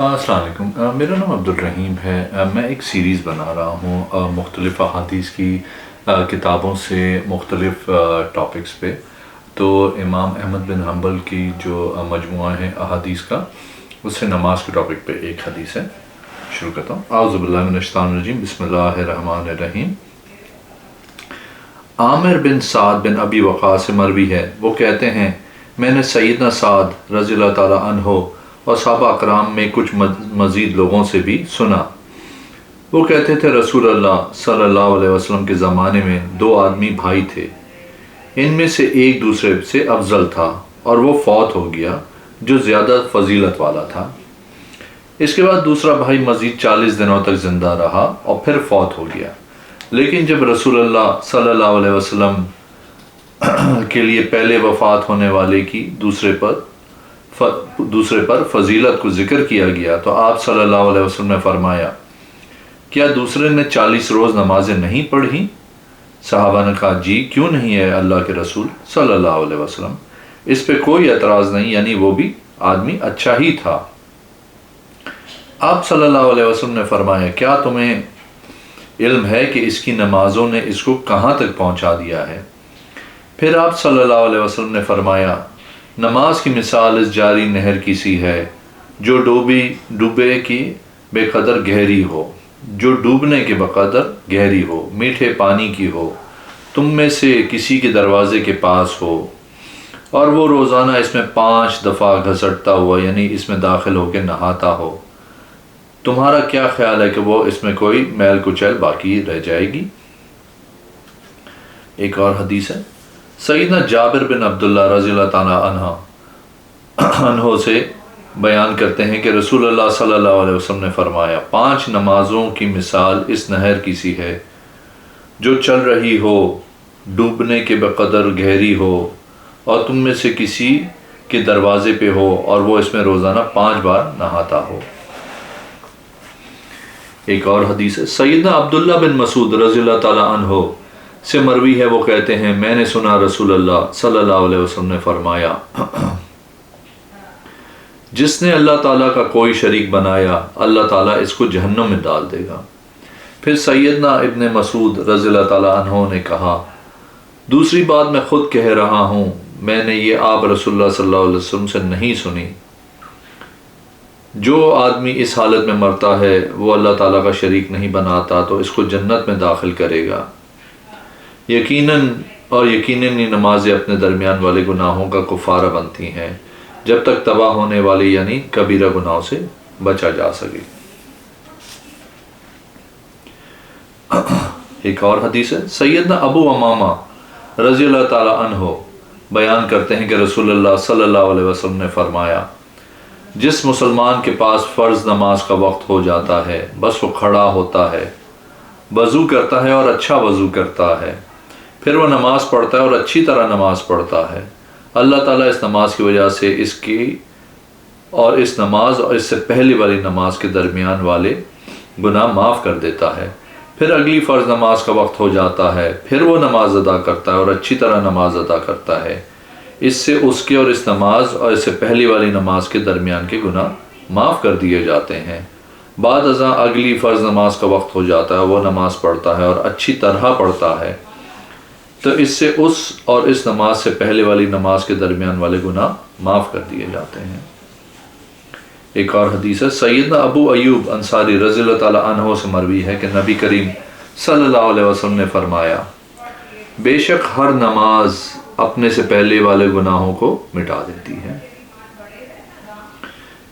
السلام علیکم، میرا نام عبدالرحیم ہے۔ میں ایک سیریز بنا رہا ہوں مختلف احادیث کی کتابوں سے مختلف ٹاپکس پہ۔ تو امام احمد بن حنبل کی جو مجموعہ ہے احادیث کا، اس سے نماز کے ٹاپک پہ ایک حدیث ہے، شروع کرتا ہوں۔ اعوذ باللہ من الشیطان الرجیم، بسم اللہ الرحمن الرحیم۔ عامر بن سعد بن ابی وقاص سے مروی ہے، وہ کہتے ہیں میں نے سیدنا سعد رضی اللہ تعالیٰ عنہ اور صحابہ اکرام میں کچھ مزید لوگوں سے بھی سنا۔ وہ کہتے تھے رسول اللہ صلی اللہ علیہ وسلم کے زمانے میں دو آدمی بھائی تھے، ان میں سے ایک دوسرے سے افضل تھا اور وہ فوت ہو گیا جو زیادہ فضیلت والا تھا۔ اس کے بعد دوسرا بھائی مزید 40 دنوں تک زندہ رہا اور پھر فوت ہو گیا، لیکن جب رسول اللہ صلی اللہ علیہ وسلم کے لیے پہلے وفات ہونے والے کی دوسرے پر فضیلت کو ذکر کیا گیا تو آپ صلی اللہ علیہ وسلم نے فرمایا، کیا دوسرے نے 40 روز نمازیں نہیں پڑھی؟ صحابہ نے کہا جی، کیوں نہیں ہے اللہ کے رسول صلی اللہ علیہ وسلم؟ اس پہ کوئی اعتراض نہیں، یعنی وہ بھی آدمی اچھا ہی تھا۔ آپ صلی اللہ علیہ وسلم نے فرمایا، کیا تمہیں علم ہے کہ اس کی نمازوں نے اس کو کہاں تک پہنچا دیا ہے؟ پھر آپ صلی اللہ علیہ وسلم نے فرمایا، نماز کی مثال اس جاری نہر کی سی ہے جو ڈوبے کی بے قدر گہری ہو، جو ڈوبنے کے بقدر گہری ہو، میٹھے پانی کی ہو، تم میں سے کسی کے دروازے کے پاس ہو اور وہ روزانہ اس میں 5 دفعہ گھسٹتا ہوا، یعنی اس میں داخل ہو کے نہاتا ہو، تمہارا کیا خیال ہے کہ وہ اس میں کوئی میل کچیل باقی رہ جائے گی؟ ایک اور حدیث ہے، سیدنا جابر بن عبداللہ رضی اللہ تعالیٰ عنہ سے بیان کرتے ہیں کہ رسول اللہ صلی اللہ علیہ وسلم نے فرمایا، 5 نمازوں کی مثال اس نہر کی سی ہے جو چل رہی ہو، ڈوبنے کے بقدر گہری ہو اور تم میں سے کسی کے دروازے پہ ہو اور وہ اس میں روزانہ 5 بار نہاتا ہو۔ ایک اور حدیث ہے، سیدنا عبداللہ بن مسعود رضی اللہ تعالیٰ عنہ سے مروی ہے، وہ کہتے ہیں میں نے سنا رسول اللہ صلی اللہ علیہ وسلم نے فرمایا، جس نے اللہ تعالیٰ کا کوئی شریک بنایا اللہ تعالیٰ اس کو جہنم میں ڈال دے گا۔ پھر سیدنا ابن مسعود رضی اللہ تعالیٰ عنہ نے کہا، دوسری بات میں خود کہہ رہا ہوں، میں نے یہ آپ رسول اللہ صلی اللہ علیہ وسلم سے نہیں سنی۔ جو آدمی اس حالت میں مرتا ہے وہ اللہ تعالیٰ کا شریک نہیں بناتا تو اس کو جنت میں داخل کرے گا۔ یقیناً یہ نمازیں اپنے درمیان والے گناہوں کا کفارہ بنتی ہیں جب تک تباہ ہونے والے یعنی کبیرہ گناہوں سے بچا جا سکے۔ ایک اور حدیث ہے، سیدنا ابو امامہ رضی اللہ تعالیٰ عنہ بیان کرتے ہیں کہ رسول اللہ صلی اللہ علیہ وسلم نے فرمایا، جس مسلمان کے پاس فرض نماز کا وقت ہو جاتا ہے بس وہ کھڑا ہوتا ہے، وضو کرتا ہے اور اچھا وضو کرتا ہے، پھر وہ نماز پڑھتا ہے اور اچھی طرح نماز پڑھتا ہے، اللہ تعالیٰ اس نماز کی وجہ سے اس نماز اور اس سے پہلے والی نماز کے درمیان والے گناہ معاف کر دیتا ہے۔ پھر اگلی فرض نماز کا وقت ہو جاتا ہے، پھر وہ نماز ادا کرتا ہے اور اچھی طرح نماز ادا کرتا ہے، اس سے اس کے اور اس نماز اور اس سے پہلی والی نماز کے درمیان کے گناہ معاف کر دیے جاتے ہیں۔ بعد ازاں اگلی فرض نماز کا وقت ہو جاتا ہے، وہ نماز پڑھتا ہے اور اچھی طرح پڑھتا ہے، تو اس سے اس اور اس نماز سے پہلے والی نماز کے درمیان والے گناہ معاف کر دیے جاتے ہیں۔ ایک اور حدیث ہے، سیدنا ابو ایوب انصاری رضی اللہ تعالیٰ عنہ سے مروی ہے کہ نبی کریم صلی اللہ علیہ وسلم نے فرمایا، بے شک ہر نماز اپنے سے پہلے والے گناہوں کو مٹا دیتی ہے۔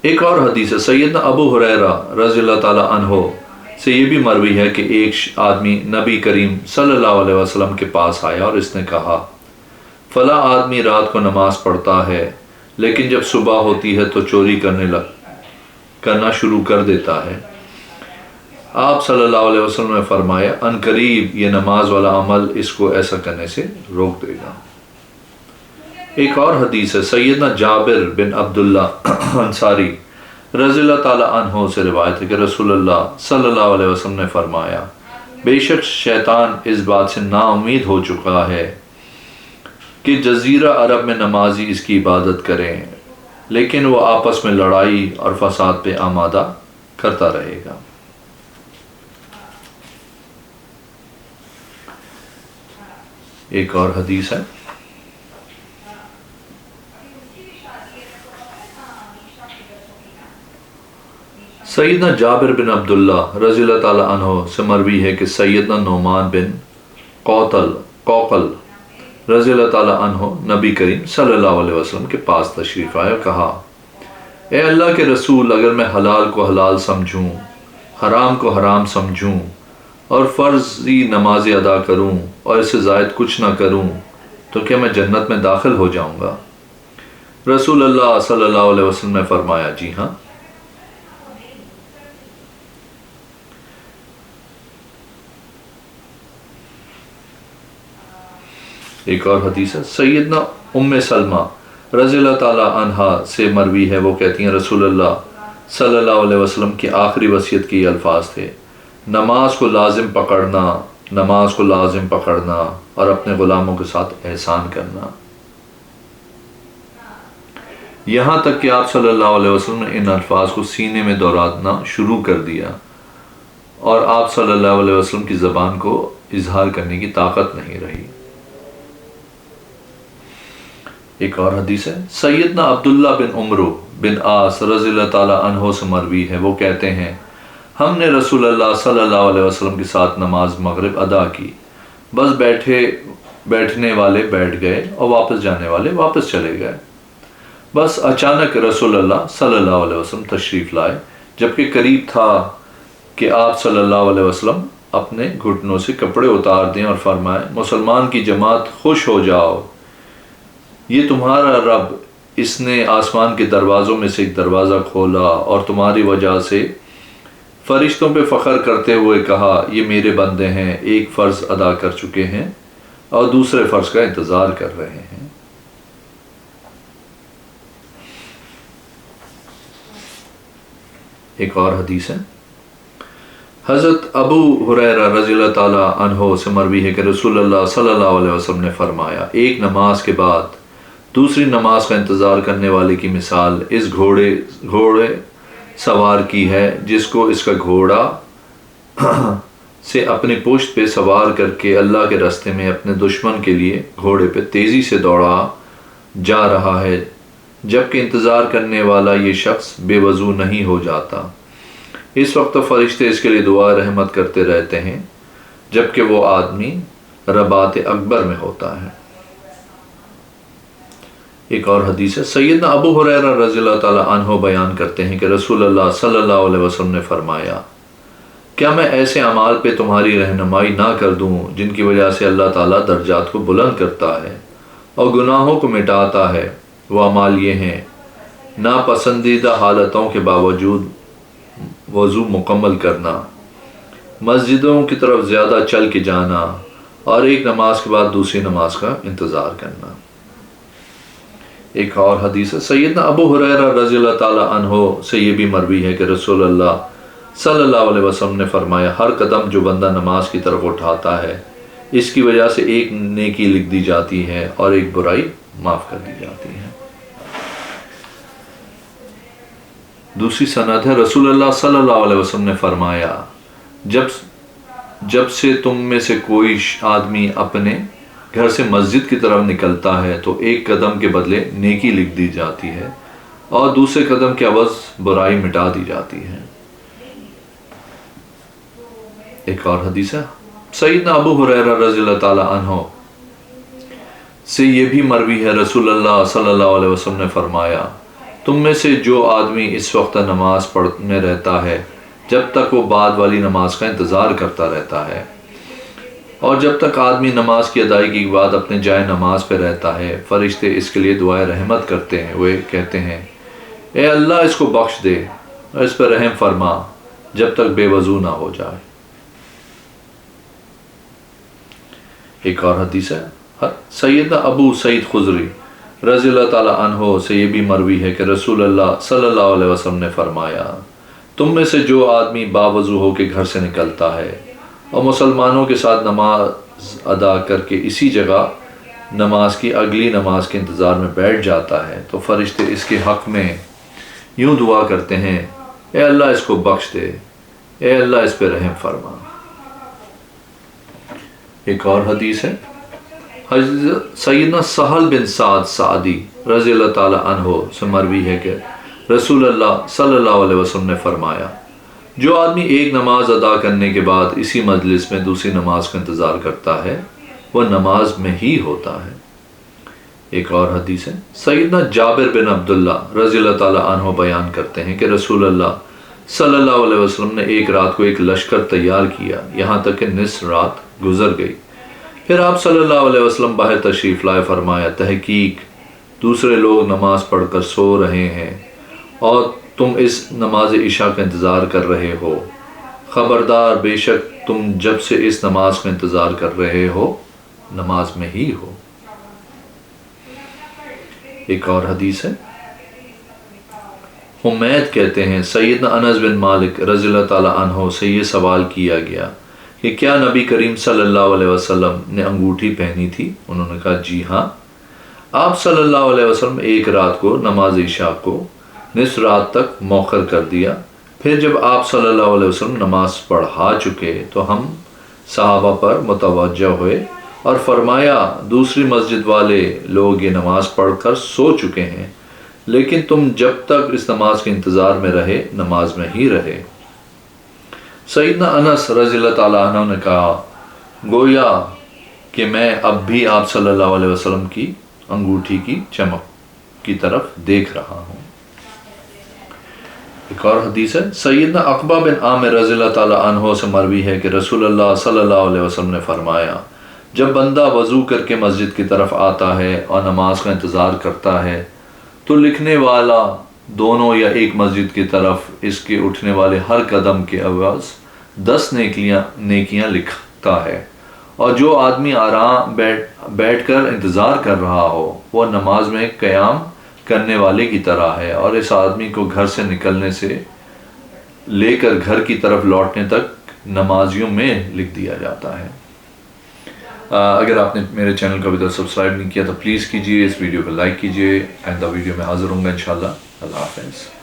ایک اور حدیث ہے، سیدنا ابو ہریرہ رضی اللہ تعالیٰ عنہ سے یہ بھی مروی ہے کہ ایک آدمی نبی کریم صلی اللہ علیہ وسلم کے پاس آیا اور اس نے کہا، فلاں آدمی رات کو نماز پڑھتا ہے لیکن جب صبح ہوتی ہے تو چوری کرنا شروع کر دیتا ہے۔ آپ صلی اللہ علیہ وسلم نے فرمایا، ان قریب یہ نماز والا عمل اس کو ایسا کرنے سے روک دے گا۔ ایک اور حدیث ہے، سیدنا جابر بن عبداللہ انصاری رضی اللہ تعالیٰ عنہ سے روایت ہے کہ رسول اللہ صلی اللہ علیہ وسلم نے فرمایا، بے شک شیطان اس بات سے نا امید ہو چکا ہے کہ جزیرہ عرب میں نمازی اس کی عبادت کریں لیکن وہ آپس میں لڑائی اور فساد پہ آمادہ کرتا رہے گا۔ ایک اور حدیث ہے، سیدنا جابر بن عبداللہ رضی اللہ تعالیٰ عنہ سے مروی ہے کہ سیدنا نعمان بن قوقل رضی اللہ تعالیٰ عنہ نبی کریم صلی اللہ علیہ وسلم کے پاس تشریف آئے اور کہا، اے اللہ کے رسول، اگر میں حلال کو حلال سمجھوں، حرام کو حرام سمجھوں اور فرضی نمازیں ادا کروں اور اس سے زائد کچھ نہ کروں تو کیا میں جنت میں داخل ہو جاؤں گا؟ رسول اللہ صلی اللہ علیہ وسلم نے فرمایا، جی ہاں۔ ایک اور حدیث ہے، سیدنا ام سلمہ رضی اللہ تعالیٰ عنہ سے مروی ہے، وہ کہتی ہیں رسول اللہ صلی اللہ علیہ وسلم کی آخری وصیت کے یہ الفاظ تھے، نماز کو لازم پکڑنا اور اپنے غلاموں کے ساتھ احسان کرنا۔ یہاں تک کہ آپ صلی اللہ علیہ وسلم نے ان الفاظ کو سینے میں دہرانا شروع کر دیا اور آپ صلی اللہ علیہ وسلم کی زبان کو اظہار کرنے کی طاقت نہیں رہی۔ ایک اور حدیث ہے، سیدنا عبداللہ بن عمرو بن عاص رضی اللہ تعالیٰ عنہ سے مروی ہے، وہ کہتے ہیں، ہم نے رسول اللہ صلی اللہ علیہ وسلم کے ساتھ نماز مغرب ادا کی، بس بیٹھنے والے بیٹھ گئے اور واپس جانے والے واپس چلے گئے۔ بس اچانک رسول اللہ صلی اللہ علیہ وسلم تشریف لائے، جبکہ قریب تھا کہ آپ صلی اللہ علیہ وسلم اپنے گھٹنوں سے کپڑے اتار دیں اور فرمائے، مسلمان کی جماعت خوش ہو جاؤ، یہ تمہارا رب، اس نے آسمان کے دروازوں میں سے ایک دروازہ کھولا اور تمہاری وجہ سے فرشتوں پہ فخر کرتے ہوئے کہا، یہ میرے بندے ہیں، ایک فرض ادا کر چکے ہیں اور دوسرے فرض کا انتظار کر رہے ہیں۔ ایک اور حدیث ہے، حضرت ابو ہریرہ رضی اللہ تعالیٰ عنہ سے مروی ہے کہ رسول اللہ صلی اللہ علیہ وسلم نے فرمایا، ایک نماز کے بعد دوسری نماز کا انتظار کرنے والے کی مثال اس گھوڑے سوار کی ہے جس کو اس کا گھوڑا سے اپنی پشت پہ سوار کر کے اللہ کے راستے میں اپنے دشمن کے لیے گھوڑے پہ تیزی سے دوڑا جا رہا ہے، جبکہ انتظار کرنے والا یہ شخص بے وضو نہیں ہو جاتا۔ اس وقت فرشتے اس کے لیے دعا رحمت کرتے رہتے ہیں، جبکہ وہ آدمی رباط اکبر میں ہوتا ہے۔ ایک اور حدیث ہے، سیدنا ابو ہریرہ رضی اللہ تعالیٰ عنہ بیان کرتے ہیں کہ رسول اللہ صلی اللہ علیہ وسلم نے فرمایا، کیا میں ایسے اعمال پہ تمہاری رہنمائی نہ کر دوں جن کی وجہ سے اللہ تعالیٰ درجات کو بلند کرتا ہے اور گناہوں کو مٹاتا ہے؟ وہ اعمال یہ ہیں، ناپسندیدہ حالتوں کے باوجود وضو مکمل کرنا، مسجدوں کی طرف زیادہ چل کے جانا اور ایک نماز کے بعد دوسری نماز کا انتظار کرنا۔ ایک اور حدیث ہے، سیدنا ابو ہریرہ رضی اللہ تعالیٰ عنہ سے یہ بھی مروی ہے کہ رسول اللہ صلی اللہ علیہ وسلم نے فرمایا، ہر قدم جو بندہ نماز کی طرف اٹھاتا ہے اس کی وجہ سے ایک نیکی لکھ دی جاتی ہے اور ایک برائی معاف کر دی جاتی ہے۔ دوسری سند ہے، رسول اللہ صلی اللہ علیہ وسلم نے فرمایا، جب سے تم میں سے کوئی آدمی اپنے گھر سے مسجد کی طرف نکلتا ہے تو ایک قدم کے بدلے نیکی لکھ دی جاتی ہے اور دوسرے قدم کے عوض برائی مٹا دی جاتی ہے۔ ایک اور حدیث ہے، سیدنا ابو ہریرہ رضی اللہ تعالیٰ عنہ سے یہ بھی مروی ہے، رسول اللہ صلی اللہ علیہ وسلم نے فرمایا، تم میں سے جو آدمی اس وقت نماز پڑھنے رہتا ہے جب تک وہ بعد والی نماز کا انتظار کرتا رہتا ہے، اور جب تک آدمی نماز کی ادائیگی کے بعد اپنے جائے نماز پہ رہتا ہے، فرشتے اس کے لیے دعائے رحمت کرتے ہیں، وہ کہتے ہیں، اے اللہ اس کو بخش دے اور اس پر رحم فرما جب تک بے وضو نہ ہو جائے۔ ایک اور حدیث ہے، سیدنا ابو سعید خضری رضی اللہ تعالیٰ عنہ سے یہ بھی مروی ہے کہ رسول اللہ صلی اللہ علیہ وسلم نے فرمایا، تم میں سے جو آدمی باوضو ہو کے گھر سے نکلتا ہے اور مسلمانوں کے ساتھ نماز ادا کر کے اسی جگہ نماز کی اگلی نماز کے انتظار میں بیٹھ جاتا ہے تو فرشتے اس کے حق میں یوں دعا کرتے ہیں، اے اللہ اس کو بخش دے، اے اللہ اس پہ رحم فرما۔ ایک اور حدیث ہے، حضرت سیدنا سہل بن سعد سعدی رضی اللہ تعالی عنہ سے مروی ہے کہ رسول اللہ صلی اللہ علیہ وسلم نے فرمایا، جو آدمی ایک نماز ادا کرنے کے بعد اسی مجلس میں دوسری نماز کا انتظار کرتا ہے وہ نماز میں ہی ہوتا ہے۔ ایک اور حدیث ہے، سیدنا جابر بن عبداللہ رضی اللہ تعالی عنہ بیان کرتے ہیں کہ رسول اللہ صلی اللہ علیہ وسلم نے ایک رات کو ایک لشکر تیار کیا یہاں تک کہ نصف رات گزر گئی، پھر آپ صلی اللہ علیہ وسلم باہر تشریف لائے، فرمایا تحقیق دوسرے لوگ نماز پڑھ کر سو رہے ہیں اور تم اس نماز عشاء کا انتظار کر رہے ہو، خبردار بے شک تم جب سے اس نماز کا انتظار کر رہے ہو نماز میں ہی ہو۔ ایک اور حدیث ہے، حمید کہتے ہیں سیدنا انس بن مالک رضی اللہ تعالی عنہ سے یہ سوال کیا گیا کہ کیا نبی کریم صلی اللہ علیہ وسلم نے انگوٹھی پہنی تھی؟ انہوں نے کہا جی ہاں۔ آپ صلی اللہ علیہ وسلم ایک رات کو نماز عشاء کو نصف رات تک مؤخر کر دیا، پھر جب آپ صلی اللہ علیہ وسلم نماز پڑھا چکے تو ہم صحابہ پر متوجہ ہوئے اور فرمایا دوسری مسجد والے لوگ یہ نماز پڑھ کر سو چکے ہیں، لیکن تم جب تک اس نماز کے انتظار میں رہے نماز میں ہی رہے۔ سیدنا انس رضی اللہ تعالیٰ عنہ نے کہا گویا کہ میں اب بھی آپ صلی اللہ علیہ وسلم کی انگوٹھی کی چمک کی طرف دیکھ رہا ہوں۔ ایک اور حدیث ہے، سیدنا عقبہ بن عامر رضی اللہ تعالیٰ عنہ سے مروی ہے کہ رسول اللہ صلی اللہ علیہ وسلم نے فرمایا جب بندہ وضو کر کے مسجد کی طرف آتا ہے اور نماز کا انتظار کرتا ہے تو لکھنے والا دونوں یا ایک مسجد کی طرف اس کے اٹھنے والے ہر قدم کے عوض 10 نیکیاں لکھتا ہے، اور جو آدمی آرام بیٹھ کر انتظار کر رہا ہو وہ نماز میں قیام کرنے والے کی طرح ہے، اور اس آدمی کو گھر سے نکلنے سے لے کر گھر کی طرف لوٹنے تک نمازیوں میں لکھ دیا جاتا ہے۔ اگر آپ نے میرے چینل کو ابھی تک سبسکرائب نہیں کیا تو پلیز کیجئے، اس ویڈیو کو لائک کیجئے، آئندہ ویڈیو میں حاضر ہوں گا انشاءاللہ۔ اللہ حافظ۔